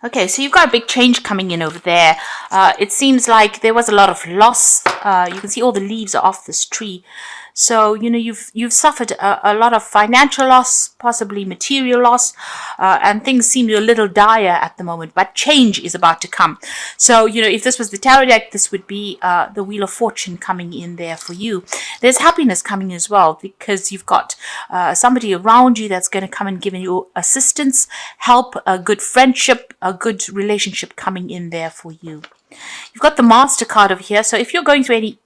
Okay, so you've got a big change coming in over there. It seems like there was a lot of loss. You can see all the leaves are off this tree. So, you've suffered a lot of financial loss, possibly material loss, and things seem a little dire at the moment, but change is about to come. So, if this was the tarot deck, this would be the Wheel of Fortune coming in there for you. There's happiness coming as well, because you've got somebody around you that's going to come and give you assistance, help, a good friendship, a good relationship coming in there for you. You've got the Master card over here. So if you're going through any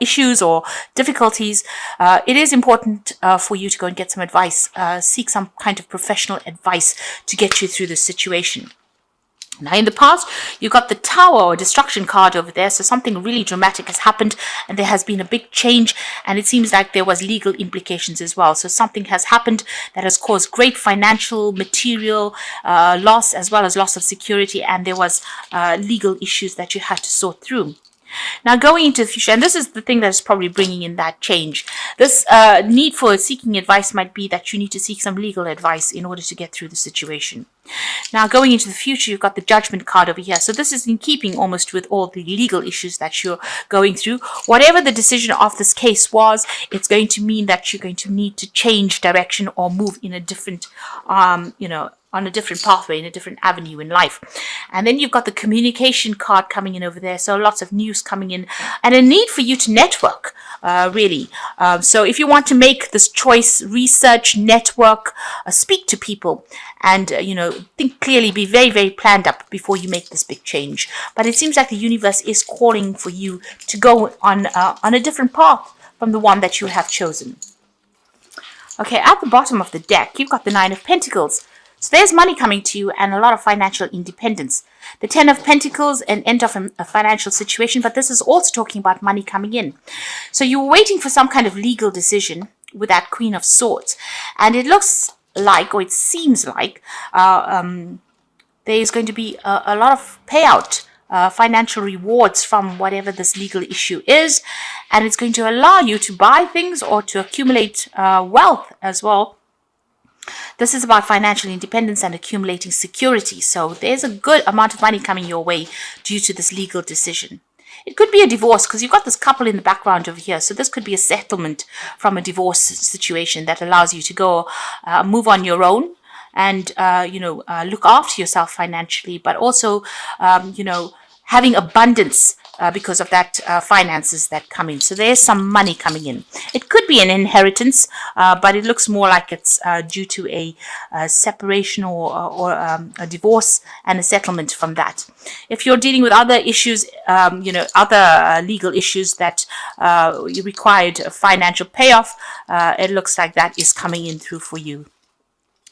issues or difficulties, it is important for you to go and get some advice, seek some kind of professional advice to get you through this situation. Now, in the past, you've got the Tower or Destruction card over there. So something really dramatic has happened and there has been a big change, and it seems like there was legal implications as well. So something has happened that has caused great financial, material loss, as well as loss of security, and there was legal issues that you had to sort through. Now, going into the future, and this is the thing that is probably bringing in that change. This need for seeking advice might be that you need to seek some legal advice in order to get through the situation. Now, going into the future, you've got the Judgment card over here. So this is in keeping almost with all the legal issues that you're going through. Whatever the decision of this case was, it's going to mean that you're going to need to change direction or move in a different, on a different pathway, in a different avenue in life. And then you've got the Communication card coming in over there. So lots of news coming in and a need for you to network, really. So if you want to make this choice, research, network, speak to people, and, think clearly, be very, very planned up before you make this big change. But it seems like the universe is calling for you to go on a different path from the one that you have chosen. Okay, at the bottom of the deck, you've got the Nine of Pentacles. So there's money coming to you and a lot of financial independence. The Ten of Pentacles, an end of a financial situation, but this is also talking about money coming in. So you're waiting for some kind of legal decision with that Queen of Swords. And it looks like, or it seems like, there is going to be a lot of payout, financial rewards from whatever this legal issue is. And it's going to allow you to buy things or to accumulate wealth as well. This is about financial independence and accumulating security. So there's a good amount of money coming your way due to this legal decision. It could be a divorce because you've got this couple in the background over here. So this could be a settlement from a divorce situation that allows you to go move on your own and, look after yourself financially, but also, having abundance because of that finances that come in. So there's some money coming in. It could be an inheritance, but it looks more like it's due to a separation or a divorce and a settlement from that. If you're dealing with other issues, other legal issues that required a financial payoff, it looks like that is coming in through for you.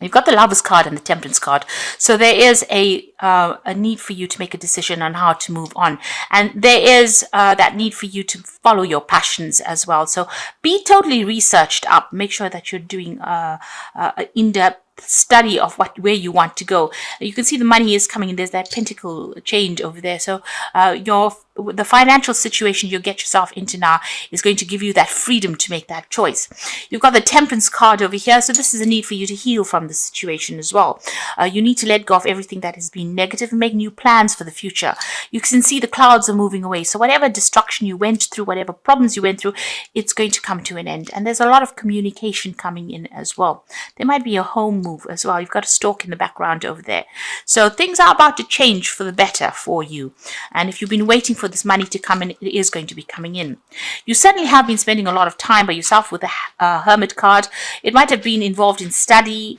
You've got the Lovers card and the Temperance card. So there is a need for you to make a decision on how to move on. And there is that need for you to follow your passions as well. So be totally researched up. Make sure that you're doing an in-depth study of where you want to go. You can see the money is coming in. There's that pentacle change over there. So the financial situation you get yourself into now is going to give you that freedom to make that choice. You've got the Temperance card over here. So this is a need for you to heal from the situation as well. You need to let go of everything that has been negative and make new plans for the future. You can see the clouds are moving away. So whatever destruction you went through, whatever problems you went through, it's going to come to an end. And there's a lot of communication coming in as well. There might be a home move as well. You've got a stork in the background over there. So things are about to change for the better for you. And if you've been waiting for this money to come in, it is going to be coming in. You certainly have been spending a lot of time by yourself with the Hermit card. It might have been involved in study,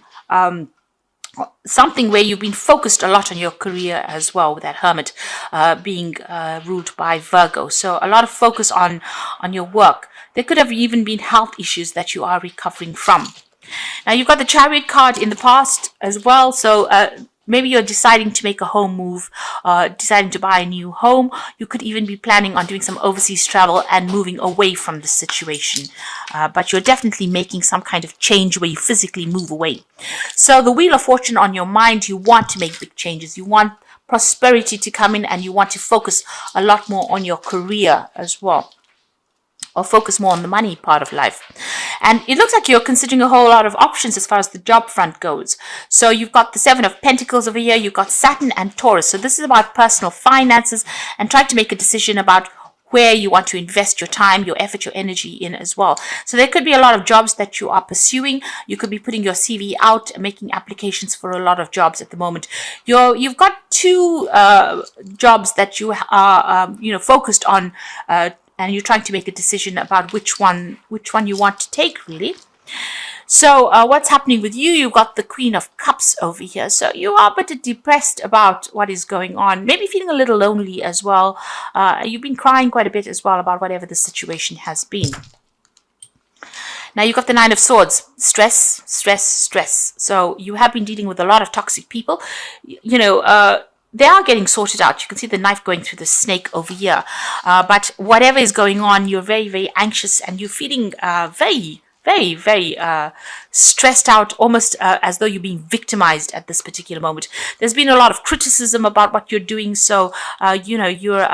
something where you've been focused a lot on your career as well, with that Hermit being ruled by Virgo. So a lot of focus on your work. There could have even been health issues that you are recovering from. Now, you've got the Chariot card in the past as well. So maybe you're deciding to make a home move, deciding to buy a new home. You could even be planning on doing some overseas travel and moving away from the situation. But you're definitely making some kind of change where you physically move away. So the Wheel of Fortune on your mind, you want to make big changes. You want prosperity to come in and you want to focus a lot more on your career as well. or focus more on the money part of life. And it looks like you're considering a whole lot of options as far as the job front goes. So you've got the Seven of Pentacles over here, you've got Saturn and Taurus. So this is about personal finances and trying to make a decision about where you want to invest your time, your effort, your energy in as well. So there could be a lot of jobs that you are pursuing. You could be putting your CV out, making applications for a lot of jobs at the moment. You've got two jobs that you are focused on, and you're trying to make a decision about which one you want to take, really. So what's happening with you? You've got the Queen of Cups over here. So you are a bit depressed about what is going on. Maybe feeling a little lonely as well. You've been crying quite a bit as well about whatever the situation has been. Now you've got the Nine of Swords. Stress, stress, stress. So you have been dealing with a lot of toxic people. They are getting sorted out. You can see the knife going through the snake over here. But whatever is going on, you're very, very anxious and you're feeling very stressed out, almost as though you're being victimized at this particular moment. There's been a lot of criticism about what you're doing, so you're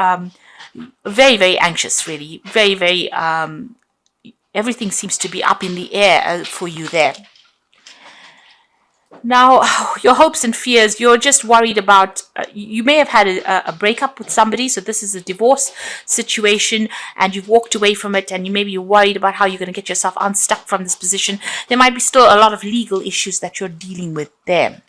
very, very anxious, really. Very, very everything seems to be up in the air for you there. Now, your hopes and fears, you're just worried about, you may have had a breakup with somebody, so this is a divorce situation, and you've walked away from it, and you maybe you're worried about how you're going to get yourself unstuck from this position. There might be still a lot of legal issues that you're dealing with there.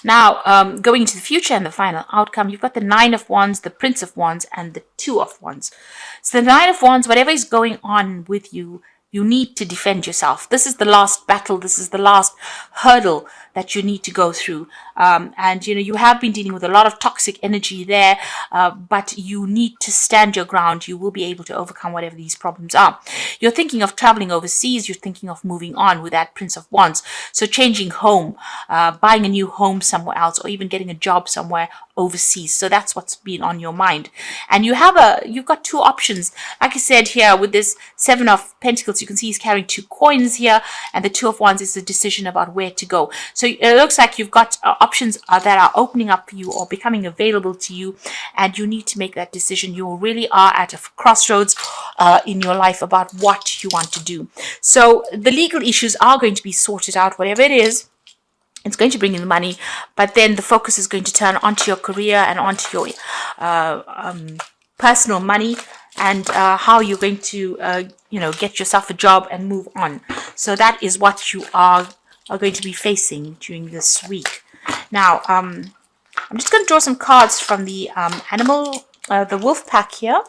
Now, going into the future and the final outcome, you've got the Nine of Wands, the Prince of Wands, and the Two of Wands. So the Nine of Wands, whatever is going on with you, you need to defend yourself. This is the last battle. This is the last hurdle that you need to go through. And you have been dealing with a lot of toxic energy there, but you need to stand your ground. You will be able to overcome whatever these problems are. You're thinking of traveling overseas. You're thinking of moving on with that Prince of Wands. So changing home, buying a new home somewhere else, or even getting a job somewhere overseas. So that's what's been on your mind. And you've got two options. Like I said here, with this Seven of Pentacles, you can see he's carrying two coins here, and the Two of Wands is a decision about where to go. So it looks like you've got options that are opening up for you or becoming available to you, and you need to make that decision. You really are at a crossroads in your life about what you want to do. So the legal issues are going to be sorted out, whatever it is. It's going to bring in the money, but then the focus is going to turn onto your career and onto your personal money, and how you're going to get yourself a job and move on. So that is what you are going to be facing during this week. Now, I'm just going to draw some cards from the the wolf pack here.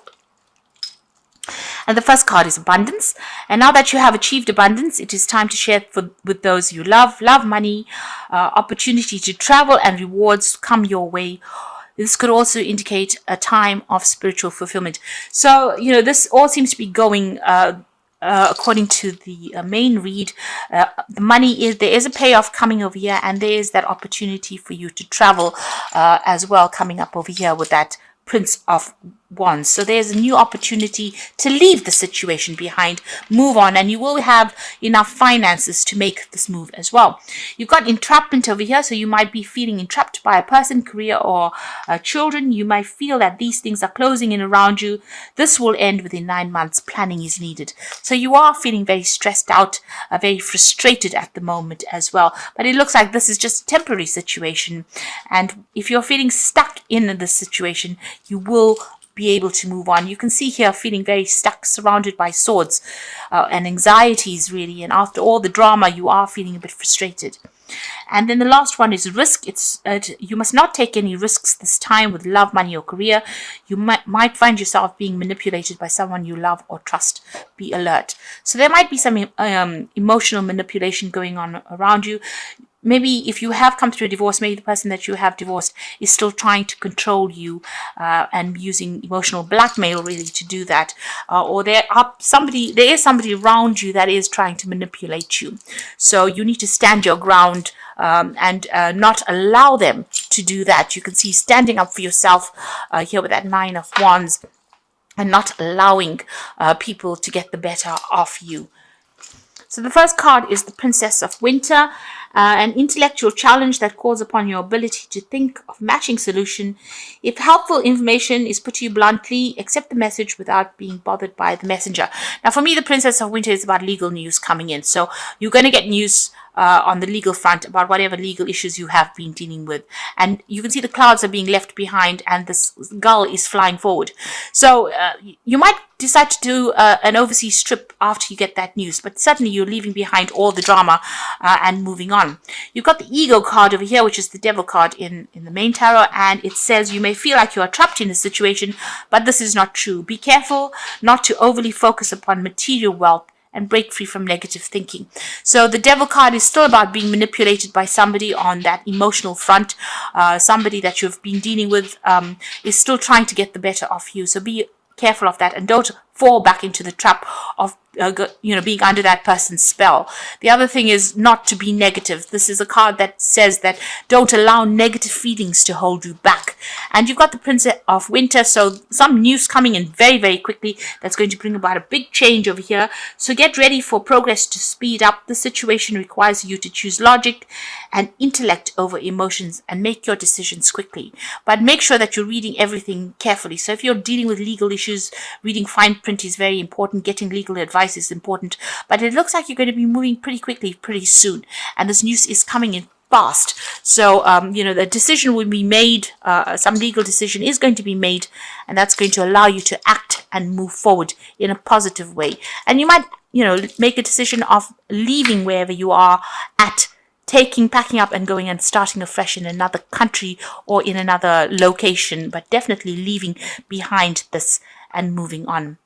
And the first card is abundance. And now that you have achieved abundance, it is time to share with those you love. Love, money, opportunity to travel, and rewards come your way. This could also indicate a time of spiritual fulfillment. So, this all seems to be going according to the main read. The money there is a payoff coming over here, and there is that opportunity for you to travel as well coming up over here with that Prince of Wands. So there's a new opportunity to leave the situation behind, move on, and you will have enough finances to make this move as well. You've got entrapment over here, so you might be feeling entrapped by a person, career, or children. You might feel that these things are closing in around you. This will end within 9 months. Planning is needed. So you are feeling very stressed out, very frustrated at the moment as well. But it looks like this is just a temporary situation. And if you're feeling stuck in this situation, you will be able to move on. You can see here feeling very stuck, surrounded by swords and anxieties, really. And after all the drama, you are feeling a bit frustrated. And then the last one is risk. You must not take any risks this time with love, money, or career. You might find yourself being manipulated by someone you love or trust. Be alert. So there might be some emotional manipulation going on around you. Maybe if you have come through a divorce, maybe the person that you have divorced is still trying to control you and using emotional blackmail really to do that. Or there is somebody around you that is trying to manipulate you. So you need to stand your ground and not allow them to do that. You can see standing up for yourself here with that Nine of Wands, and not allowing people to get the better of you. So the first card is the Princess of Winter, An intellectual challenge that calls upon your ability to think of matching solution. If helpful information is put to you bluntly, accept the message without being bothered by the messenger. Now, for me, the Princess of Winter is about legal news coming in. So you're going to get news on the legal front about whatever legal issues you have been dealing with. And you can see the clouds are being left behind and this gull is flying forward. So you might decide to do an overseas trip after you get that news, but certainly you're leaving behind all the drama and moving on. You've got the ego card over here, which is the devil card in the main tarot, and it says you may feel like you are trapped in a situation, but this is not true. Be careful not to overly focus upon material wealth and break free from negative thinking. So the devil card is still about being manipulated by somebody on that emotional front. Somebody that you've been dealing with is still trying to get the better of you. So be careful of that and don't fall back into the trap of being under that person's spell. The other thing is not to be negative. This is a card that says that don't allow negative feelings to hold you back. And you've got the Princess of Winter, so some news coming in very, very quickly that's going to bring about a big change over here. So get ready for progress to speed up. The situation requires you to choose logic and intellect over emotions and make your decisions quickly. But make sure that you're reading everything carefully. So if you're dealing with legal issues, reading fine print is very important. Getting legal advice is important. But it looks like you're going to be moving pretty quickly, pretty soon. And this news is coming in fast. So, the decision will be made. Some legal decision is going to be made. And that's going to allow you to act and move forward in a positive way. And you might, make a decision of leaving wherever you are at, packing up and going and starting afresh in another country or in another location, but definitely leaving behind this and moving on.